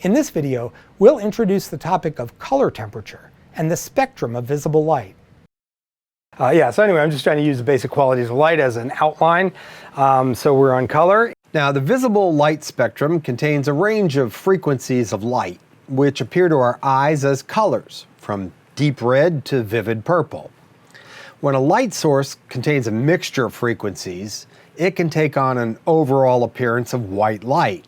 In this video, we'll introduce the topic of color temperature and the spectrum of visible light. So anyway, I'm just trying to use the basic qualities of light as an outline. So we're on color. Now, the visible light spectrum contains a range of frequencies of light, which appear to our eyes as colors, from deep red to vivid purple. When a light source contains a mixture of frequencies, it can take on an overall appearance of white light.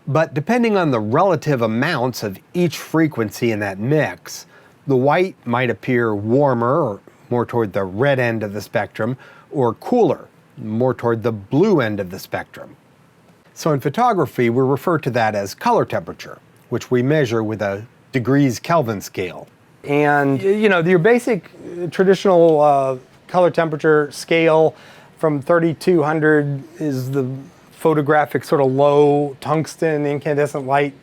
But depending on the relative amounts of each frequency in that mix, the white might appear warmer, or more toward the red end of the spectrum, or cooler, more toward the blue end of the spectrum. So in photography, we refer to that as color temperature, which we measure with a degrees Kelvin scale. And your basic traditional color temperature scale from 3200 is the photographic sort of low tungsten incandescent light,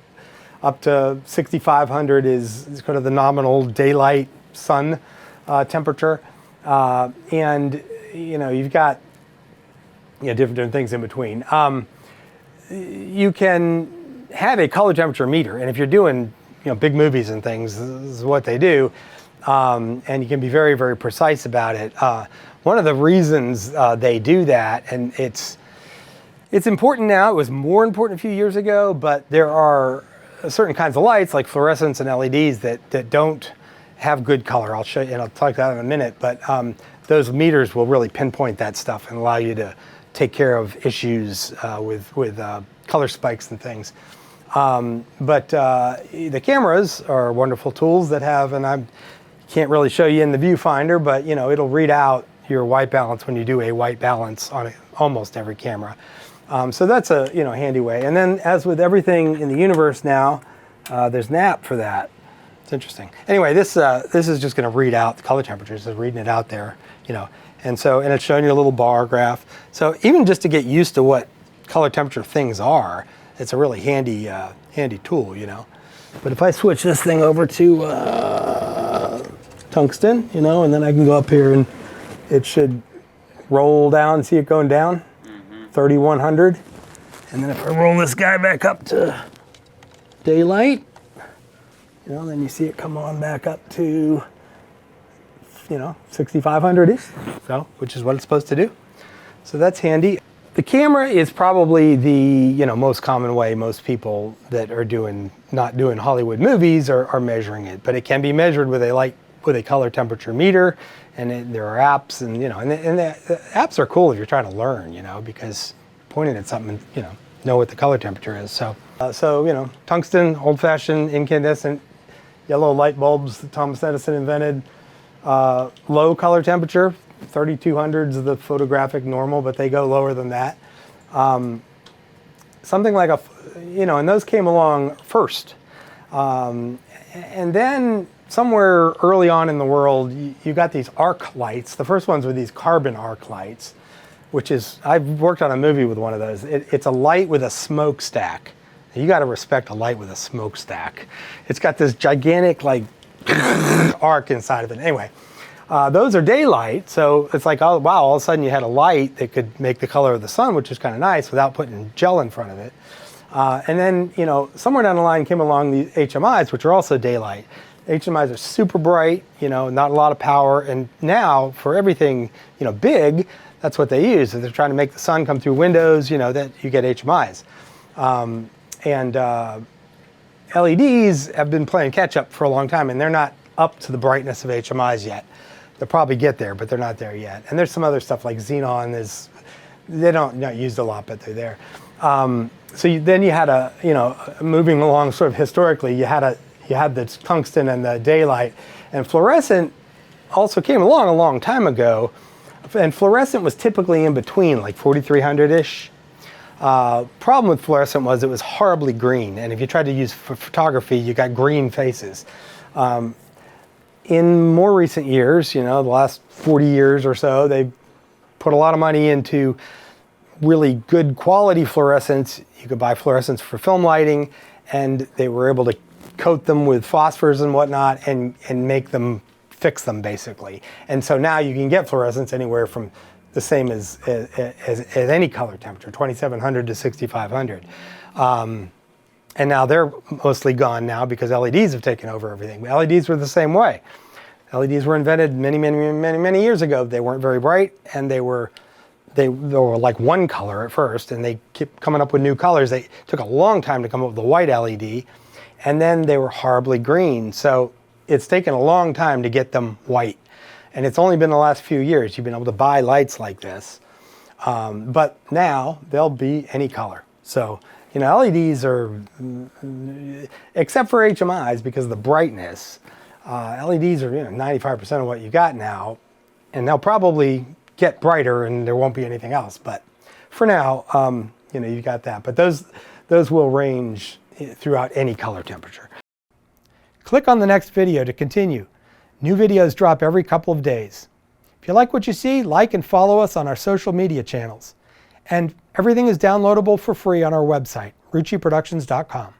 up to 6500 is kind of the nominal daylight sun temperature. And you've got different things in between. You can have a color temperature meter, and if you're doing big movies and things, this is what they do, and you can be very, very precise about it. One of the reasons they do that, and it's important now, it was more important a few years ago, but there are certain kinds of lights like fluorescents and LEDs that don't have good color. I'll show you, and I'll talk about that in a minute, but those meters will really pinpoint that stuff and allow you to take care of issues with color spikes and things. But the cameras are wonderful tools that have, and I can't really show you in the viewfinder, but it'll read out your white balance when you do a white balance on almost every camera. So that's a handy way. And then, as with everything in the universe now, there's an app for that. It's interesting. Anyway, this is just going to read out the color temperatures. It's reading it out there, and it's showing you a little bar graph. So even just to get used to what color temperature things are, it's a really handy tool, But if I switch this thing over to tungsten, and then I can go up here and it should roll down. See it going down? 3100. And then if I roll this guy back up to daylight, then you see it come on back up to 6500-ish, so which is what it's supposed to do. So that's handy. The camera is probably the most common way most people that are not doing Hollywood movies are measuring it, but it can be measured with a color temperature meter, and there are apps, and the apps are cool if you're trying to learn, because pointing at something, know what the color temperature is. So tungsten, old-fashioned incandescent yellow light bulbs that Thomas Edison invented. Low color temperature, 3200 is the photographic normal, but they go lower than that. Something like and those came along first. And then somewhere early on in the world, you got these arc lights. The first ones were these carbon arc lights, which is, I've worked on a movie with one of those. It's a light with a smokestack. You got to respect a light with a smokestack. It's got this gigantic arc inside of it. Anyway, those are daylight, so it's like, oh wow, all of a sudden you had a light that could make the color of the sun, which is kind of nice without putting gel in front of it. And then somewhere down the line came along the HMIs, which are also daylight. HMIs are super bright, not a lot of power, and now for everything big, that's what they use. If they're trying to make the sun come through windows, that you get HMIs. And LEDs have been playing catch up for a long time, and they're not up to the brightness of HMIs yet. They'll probably get there, but they're not there yet. And there's some other stuff like xenon they're not used a lot, but they're there. Then you had moving along sort of historically, you had the tungsten and the daylight, and fluorescent also came along a long time ago, and fluorescent was typically in between, like 4300-ish. Problem with fluorescent was it was horribly green, and if you tried to use for photography, you got green faces. In more recent years, the last 40 years or so, they put a lot of money into really good quality fluorescents. You could buy fluorescents for film lighting, and they were able to coat them with phosphors and whatnot and make them, fix them basically. And so now you can get fluorescents anywhere from the same as any color temperature, 2700 to 6500. And now they're mostly gone now because LEDs have taken over everything. But LEDs were the same way. LEDs were invented many years ago. They weren't very bright, and they were like one color at first, and they kept coming up with new colors. They took a long time to come up with the white LED, and then they were horribly green. So it's taken a long time to get them white. And it's only been the last few years you've been able to buy lights like this. But now they'll be any color. So, you know, LEDs are, except for HMIs because of the brightness, LEDs are 95% of what you got now, and they'll probably get brighter and there won't be anything else. But for now, you got that. But those will range throughout any color temperature. Click on the next video to continue. New videos drop every couple of days. If you like what you see, like and follow us on our social media channels. And everything is downloadable for free on our website, rucciproductions.com.